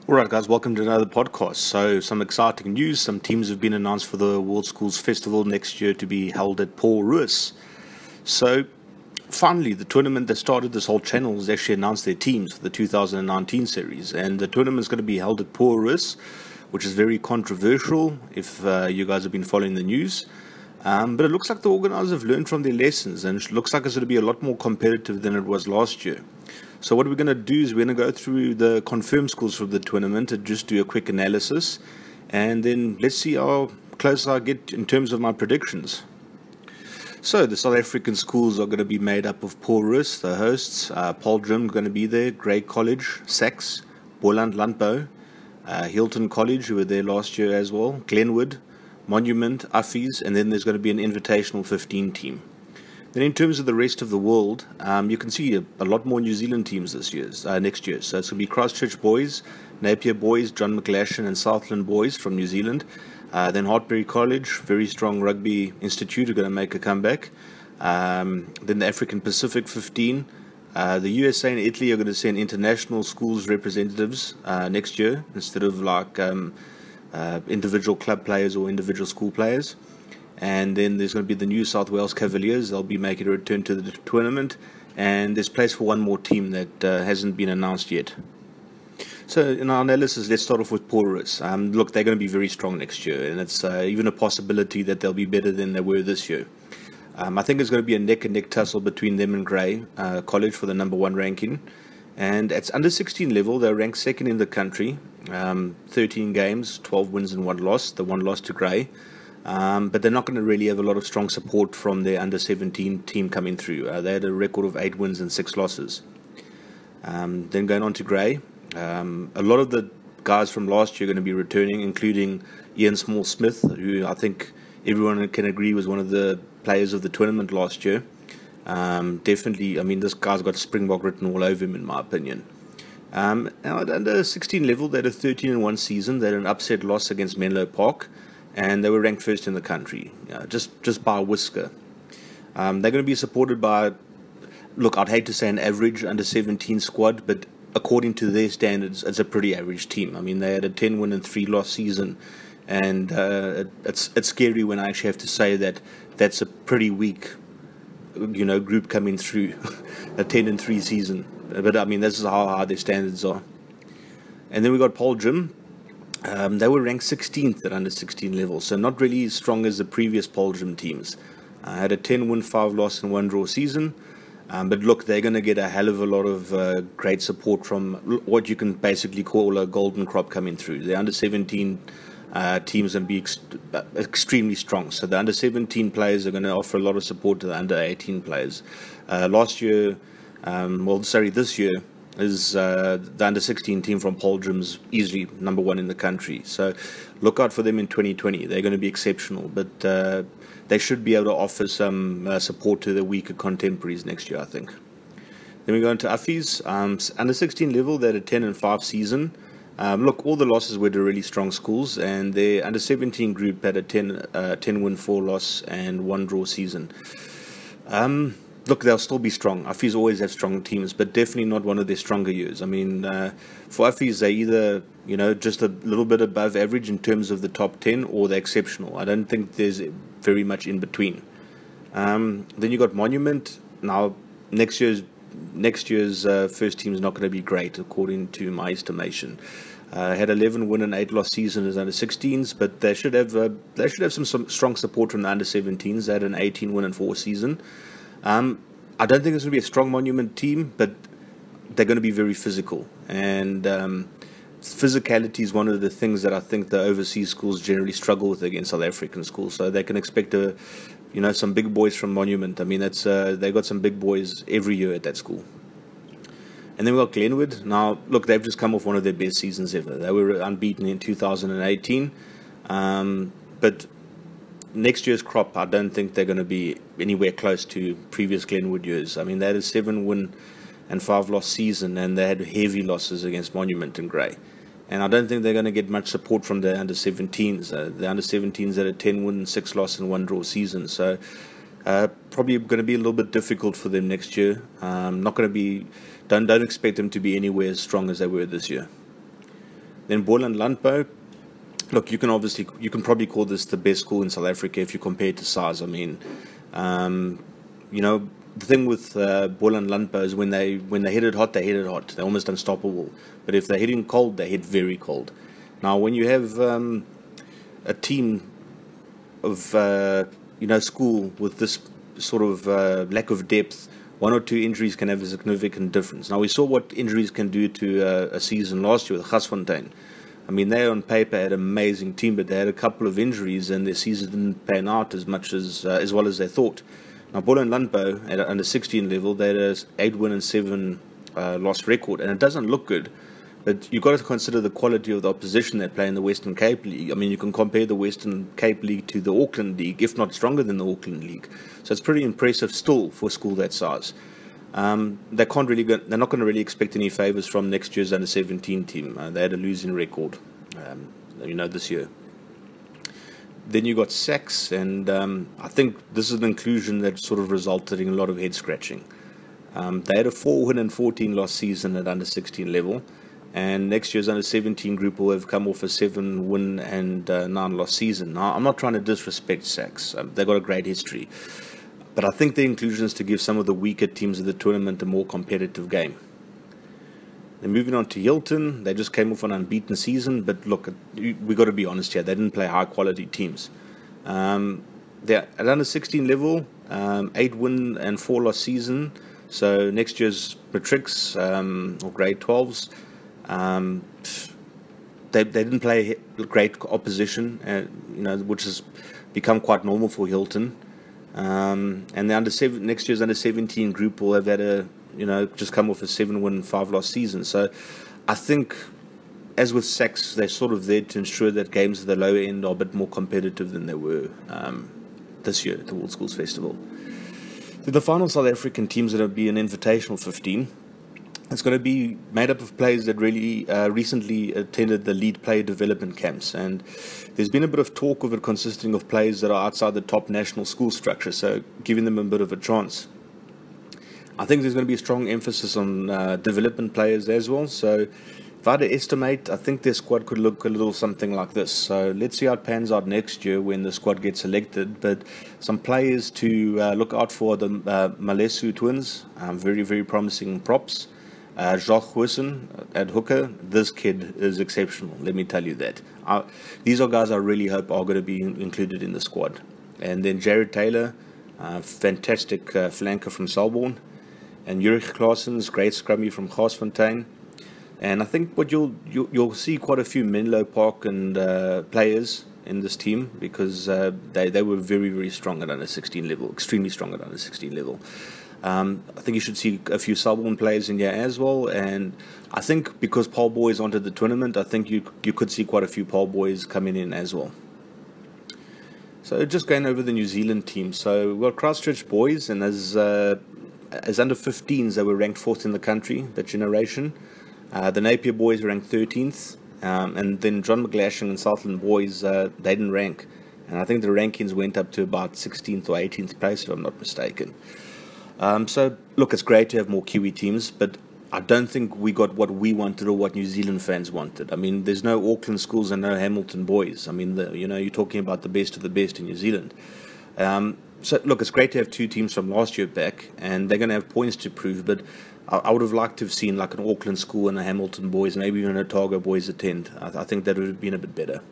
All right, guys, welcome to another podcast. So, some exciting news. Some teams have been announced for the World Schools Festival next year to be held at PAARL ROOS. So, finally, the tournament that started this whole channel has actually announced their teams for the 2019 series. And the tournament is going to be held at PAARL ROOS, which is very controversial if you guys have been following the news. But it looks like the organizers have learned from their lessons, and it looks like it's going to be a lot more competitive than it was last year. So what we're going to do is we're going to go through the confirmed schools from the tournament and just do a quick analysis, and then let's see how close I get in terms of my predictions. So the South African schools are going to be made up of PAARL ROOS, the hosts, PAARL going to be there, Grey College, SACS, BOLAND, LANDBOU, HILTON College, who were there last year as well, GLENWOOD, Monument, Uffies, and then there's going to be an Invitational 15 team. Then in terms of the rest of the world, you can see a lot more New Zealand teams next year. So it's going to be Christchurch Boys, Napier Boys, John McGlashan and Southland Boys from New Zealand. Then Hartbury College, very strong rugby institute, are going to make a comeback. Then the African Pacific 15. The USA and Italy are going to send international schools representatives next year instead of like individual club players or individual school players. And then there's going to be the New South Wales Cavaliers. They'll be making a return to the tournament. And there's place for one more team that hasn't been announced yet. So in our analysis, let's start off with PAARL ROOS. Look, they're going to be very strong next year. And it's even a possibility that they'll be better than they were this year. I think it's going to be a neck-and-neck tussle between them and Grey College for the #1 ranking. And at under 16 level, they're ranked second in the country. 13 games, 12 wins and 1 loss. The 1 loss to Grey. But they're not going to really have a lot of strong support from their under-17 team coming through. They had a record of 8 wins and 6 losses. Then going on to Grey, a lot of the guys from last year are going to be returning, including Ian Small-Smith, who I think everyone can agree was one of the players of the tournament last year. Definitely, I mean, this guy's got Springbok written all over him, in my opinion. Now at under 16 level, they had a 13-1 season. They had an upset loss against Menlo Park. And they were ranked first in the country, just by a whisker. They're going to be supported by, look, I'd hate to say an average under-17 squad, but according to their standards, it's a pretty average team. I mean, they had a 10-win and 3-loss season, and it's scary when I actually have to say that that's a pretty weak, group coming through a 10-3 season. But I mean, this is how high their standards are. And then we got PAARL. They were ranked 16th at under 16 level, so not really as strong as the previous PAARL teams. Had a 10-win, 5-loss and 1-draw season. But look, they're going to get a hell of a lot of great support from what you can basically call a golden crop coming through. The under 17 teams going to be extremely strong. So the under 17 players are going to offer a lot of support to the under 18 players. This year is the under-16 team from PAARL easily #1 in the country. So look out for them in 2020. They're going to be exceptional, but they should be able to offer some support to the weaker contemporaries next year, I think. Then we go into Uffies. Under-16 level, they had a 10-5 season. Look, all the losses were to really strong schools, and their under-17 group had a 10-win, 4-loss and 1-draw season. Look, they'll still be strong. Uffies always have strong teams, but definitely not one of their stronger years. I mean, for Uffies, they're either, just a little bit above average in terms of the top 10, or they're exceptional. I don't think there's very much in between. Then you got Monument. Now, next year's first team is not going to be great, according to my estimation. Had 11-win and 8-loss season as under-16s, but they should have some strong support from the under-17s. They had an 18-win and 4 season. I don't think it's going to be a strong Monument team, but they're going to be very physical. And physicality is one of the things that I think the overseas schools generally struggle with against South African schools. So they can expect some big boys from Monument. I mean, they've got some big boys every year at that school. And then we've got Glenwood. Now, look, they've just come off one of their best seasons ever. They were unbeaten in 2018, but next year's crop, I don't think they're going to be anywhere close to previous Glenwood years. I mean, they had a 7-win and 5-loss season, and they had heavy losses against Monument and Grey. And I don't think they're going to get much support from the under-17s. The under-17s had a 10-win, 6-loss and 1-draw season. So probably going to be a little bit difficult for them next year. Not going to be. Don't expect them to be anywhere as strong as they were this year. Then BOLAND LANDBOU. Look, you can probably call this the best school in South Africa if you compare it to size. I mean, the thing with BOLAND LANDBOU is when they hit it hot, they hit it hot. They're almost unstoppable. But if they're hitting cold, they hit very cold. Now, when you have a team of school with this sort of lack of depth, 1 or 2 injuries can have a significant difference. Now, we saw what injuries can do to a season last year with Gasfontein. I mean, they on paper had an amazing team, but they had a couple of injuries and their season didn't pan out as well as they thought. Now, BOLAND LANDBOU at under 16 level, they had a 8-win and 7 loss record, and it doesn't look good. But you've got to consider the quality of the opposition they play in the Western Cape League. I mean, you can compare the Western Cape League to the Auckland League, if not stronger than the Auckland League. So it's pretty impressive still for a school that size. They're not going to really expect any favours from next year's under-17 team. They had a losing record, this year. Then you got SACS, and I think this is an inclusion that sort of resulted in a lot of head scratching. They had a 4-win and 14 loss season at under-16 level, and next year's under-17 group will have come off a 7-win and 9 loss season. Now, I'm not trying to disrespect SACS. They've got a great history. But I think the inclusion is to give some of the weaker teams of the tournament a more competitive game. Then moving on to HILTON, they just came off an unbeaten season, but look, we got to be honest here, they didn't play high-quality teams. They're at under-16 level, 8-win and 4-loss season, so next year's matrics or grade 12s, they didn't play great opposition, which has become quite normal for HILTON. And the next year's under-17 group will have had just come off a 7-win, 5-loss season. So I think, as with SACS, they're sort of there to ensure that games at the lower end are a bit more competitive than they were this year at the World Schools Festival. The final South African teams are going to be an Invitational 15. It's going to be made up of players that really recently attended the lead player development camps, and there's been a bit of talk of it consisting of players that are outside the top national school structure, so giving them a bit of a chance. I think there's going to be a strong emphasis on development players as well, so if I had to estimate, I think their squad could look a little something like this. So let's see how it pans out next year when the squad gets selected, but some players to look out for: the Malesu twins, very, very promising props. Jacques Hussen at hooker, this kid is exceptional, let me tell you that. These are guys I really hope are going to be included in the squad. And then Jared Taylor, fantastic flanker from Selborne, and Ulrich Claessen's great scrummy from Gasfontein. And I think what you'll see quite a few Menlo Park and players in this team, because they were very, very strong at under 16 level, extremely strong at under 16 level. I think you should see a few Selborne players in here as well, and I think because PAARL boys entered the tournament, I think you could see quite a few PAARL boys coming in as well. So just going over the New Zealand team. So we've got Christchurch boys, and as under 15s, they were ranked 4th in the country, that generation. The Napier boys ranked 13th, and then John McGlashing and Southland boys, they didn't rank. And I think the rankings went up to about 16th or 18th place, if I'm not mistaken. So, look, it's great to have more Kiwi teams, but I don't think we got what we wanted or what New Zealand fans wanted. I mean, there's no Auckland schools and no Hamilton boys. I mean, you're talking about the best of the best in New Zealand. So, look, it's great to have 2 teams from last year back, and they're going to have points to prove, but I would have liked to have seen like an Auckland school and a Hamilton boys, maybe even an Otago boys attend. I think that would have been a bit better.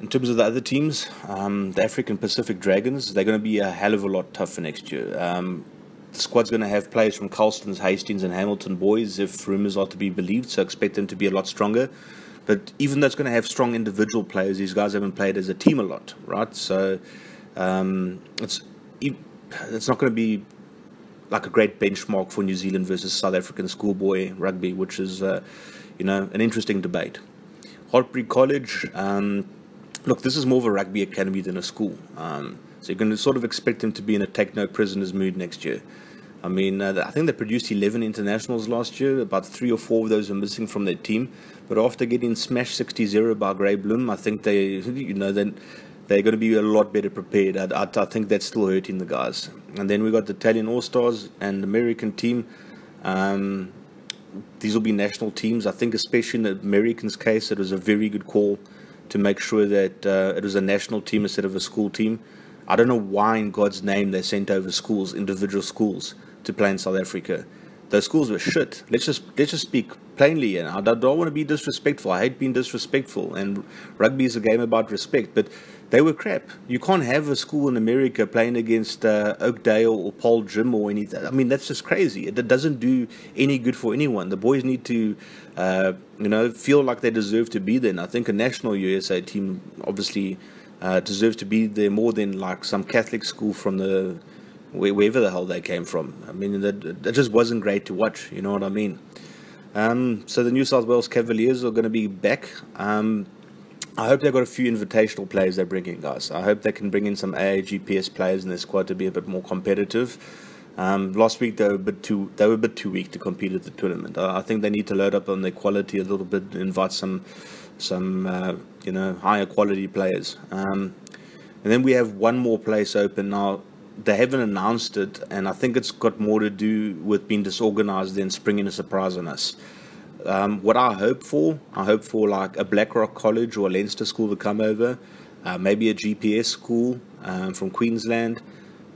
In terms of the other teams, the African Pacific Dragons, they're going to be a hell of a lot tougher next year. The squad's going to have players from Carlston's, Hastings and Hamilton boys, if rumours are to be believed, so expect them to be a lot stronger. But even though it's going to have strong individual players, these guys haven't played as a team a lot, right? So it's not going to be like a great benchmark for New Zealand versus South African schoolboy rugby, which is, an interesting debate. Hartbury College... look, this is more of a rugby academy than a school. So you're going to sort of expect them to be in a take-no-prisoners mood next year. I mean, I think they produced 11 internationals last year. About 3 or 4 of those are missing from their team. But after getting smashed 60-0 by Grey Bloom, I think they're going to be a lot better prepared. I think that's still hurting the guys. And then we got the Italian All-Stars and American team. these will be national teams. I think especially in the Americans' case, it was a very good call to make sure that it was a national team instead of a school team. I don't know why in God's name they sent over schools, individual schools, to play in South Africa. Those schools were shit. Let's just speak plainly. And I don't want to be disrespectful. I hate being disrespectful. And rugby is a game about respect. But they were crap. You can't have a school in America playing against Oakdale or Paul Jim or anything. I mean, that's just crazy. It doesn't do any good for anyone. The boys need to, feel like they deserve to be there. And I think a national USA team obviously deserves to be there more than like some Catholic school from wherever the hell they came from. I mean, that just wasn't great to watch. You know what I mean? So the New South Wales Cavaliers are going to be back. I hope they've got a few invitational players they bring in, guys. I hope they can bring in some AAGPS players in their squad to be a bit more competitive. Last week they were a bit too weak to compete at the tournament. I think they need to load up on their quality a little bit, invite some higher quality players. And then we have one more place open now. They haven't announced it, and I think it's got more to do with being disorganized than springing a surprise on us. What I hope for like a Blackrock College or a Leinster school to come over, maybe a GPS school from Queensland,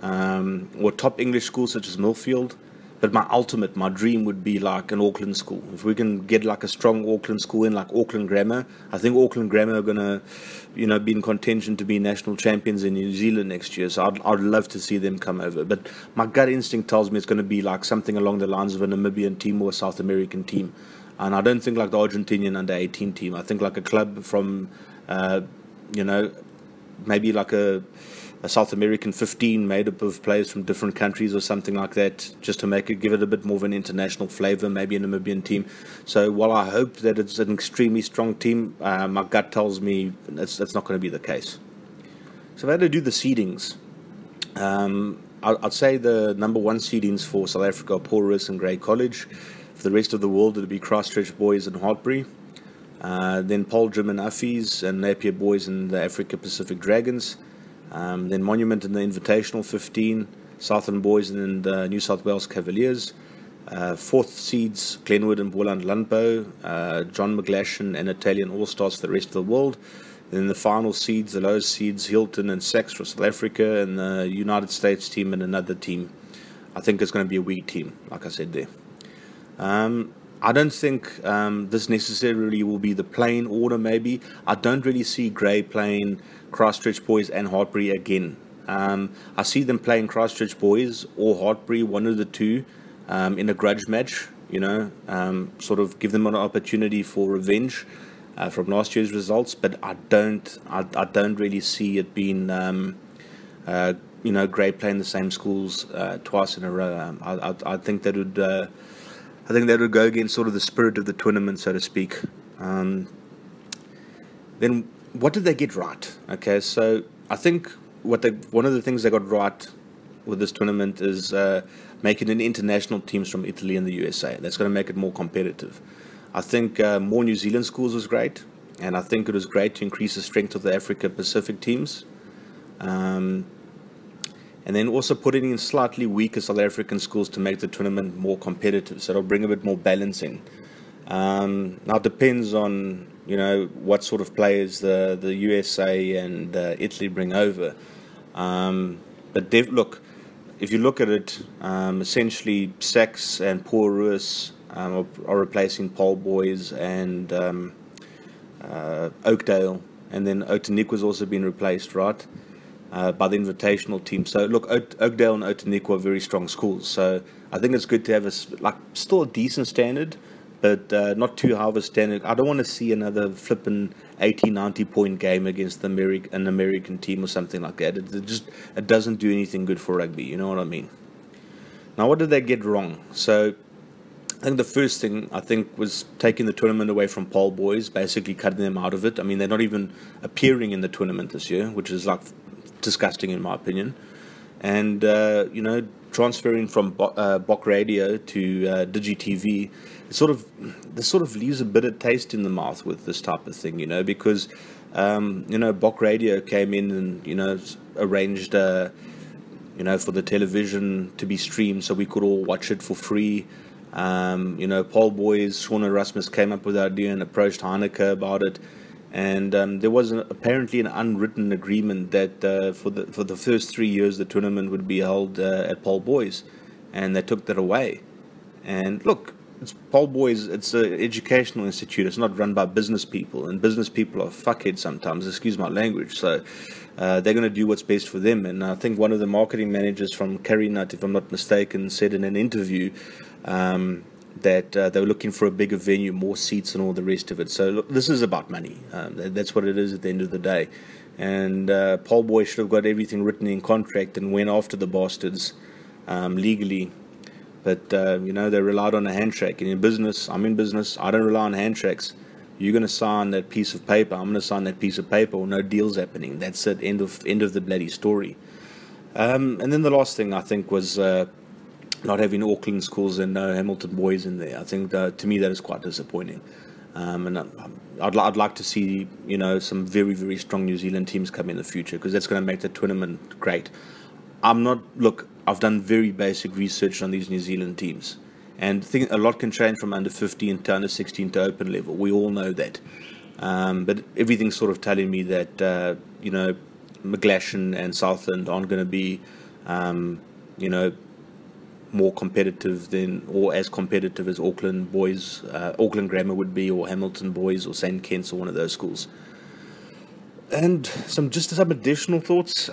or top English schools such as Millfield. But my dream would be like an Auckland school. If we can get like a strong Auckland school in, like Auckland Grammar, I think Auckland Grammar are gonna, be in contention to be national champions in New Zealand next year. So I'd love to see them come over. But my gut instinct tells me it's going to be like something along the lines of a Namibian team or a South American team. And I don't think like the Argentinian under-18 team. I think like a club from, maybe like a South American 15 made up of players from different countries or something like that, just to give it a bit more of an international flavor, maybe a Namibian team. So while I hope that it's an extremely strong team, my gut tells me that's not going to be the case. So if I had to do the seedings, I'd say the number one seedings for South Africa are PAARL, ROOS and Grey College. For the rest of the world, it would be Christchurch Boys and Hartbury. Then Paul Jim and Uffies and Napier Boys and the Africa Pacific Dragons. Then Monument and the Invitational 15, Southern Boys and the New South Wales Cavaliers. Fourth seeds, Glenwood and BOLAND LANDBOU, John McGlashan and Italian All-Stars for the rest of the world. Then the final seeds, the lowest seeds, HILTON and SACS for South Africa, and the United States team and another team. I think it's going to be a weak team, like I said there. I don't think this necessarily will be the playing order, maybe. I don't really see Grey playing Christchurch Boys and Hartbury again. I see them playing Christchurch Boys or Hartbury, one of the two, in a grudge match, sort of give them an opportunity for revenge from last year's results, but I don't really see it being, Grey playing the same schools twice in a row. I think that would... I think that would go against sort of the spirit of the tournament, so to speak. Then what did they get right? Okay, so I think one of the things they got right with this tournament is making it international teams from Italy and the USA. That's going to make it more competitive. I think more New Zealand schools was great, and I think it was great to increase the strength of the Africa Pacific teams. And then also putting in slightly weaker South African schools to make the tournament more competitive. So it'll bring a bit more balance in. Now it depends on, what sort of players the USA and Italy bring over. But look, if you look at it, essentially SACS and PAARL, ROOS are replacing PAARL Boys and Oakdale. And then Otanik was also being replaced, right? By the invitational team. So look, Oakdale and Otanik are very strong schools. So I think it's good to have still a decent standard, but not too high of a standard. I don't want to see another flipping 80-90 point game against an American team or something like that. It doesn't do anything good for rugby. You know what I mean? Now, what did they get wrong? So I think the first thing was taking the tournament away from PAARL Boys, basically cutting them out of it. I mean, they're not even appearing in the tournament this year, which is disgusting in my opinion. And transferring from Bok Radio to DigiTV, this sort of leaves a bitter taste in the mouth with this type of thing, because Bok Radio came in and arranged for the television to be streamed so we could all watch it for free. PAARL boys, Sean and Rasmus came up with the idea and approached Heineke about it. And there was apparently an unwritten agreement that for the first 3 years the tournament would be held at PAARL boys, and they took that away. And look, it's PAARL boys, it's an educational institute. It's not run by business people, and business people are fuckheads sometimes, excuse my language. So they're going to do what's best for them. And I think one of the marketing managers from Carrynut, if I'm not mistaken, said in an interview that they were looking for a bigger venue, more seats and all the rest of it. So look, this is about money. That's what it is at the end of the day. And PAARL boys should have got everything written in contract and went after the bastards legally. But, they relied on a handshake. And in business, I'm in business, I don't rely on handshakes. You're going to sign that piece of paper, I'm going to sign that piece of paper, or no deal's happening. That's it, end of the bloody story. And then the last thing, I think, was not having Auckland schools and no Hamilton boys in there. I think, to me, that is quite disappointing. And I'd like to see, some very, very strong New Zealand teams come in the future, because that's going to make the tournament great. I've done very basic research on these New Zealand teams, and a lot can change from under 15 to under 16 to open level. We all know that. But everything's sort of telling me that, McGlashan and Southland aren't going to be, more competitive than, or as competitive as Auckland boys, Auckland Grammar would be, or Hamilton boys, or St. Kitts, or one of those schools. And some additional thoughts.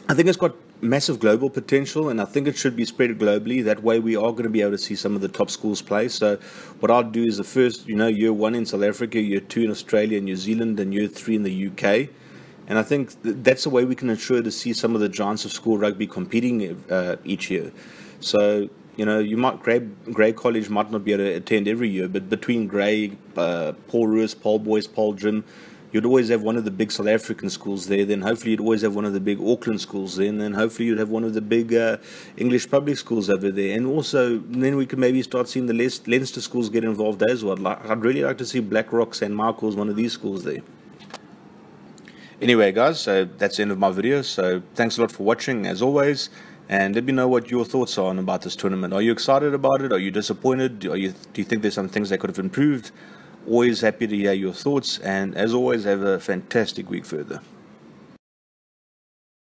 I think it's got massive global potential, and I think it should be spread globally. That way we are going to be able to see some of the top schools play. So what I'll do is the first, year 1 in South Africa, year 2 in Australia and New Zealand, and year 3 in the UK. And I think that's the way we can ensure to see some of the giants of school rugby competing each year. So, Grey College might not be able to attend every year, but between Grey, PAARL ROOS, PAARL boys, PAARL gym, you'd always have one of the big South African schools there. Then hopefully you'd always have one of the big Auckland schools there. And then hopefully you'd have one of the big English public schools over there. And also, then we could maybe start seeing the Leinster schools get involved as well. I'd really like to see Blackrock, St. Michael's, one of these schools there. Anyway, guys, so that's the end of my video. So thanks a lot for watching, as always. And let me know what your thoughts are about this tournament. Are you excited about it? Are you disappointed? Do you think there's some things that could have improved? Always happy to hear your thoughts, and as always, have a fantastic week further.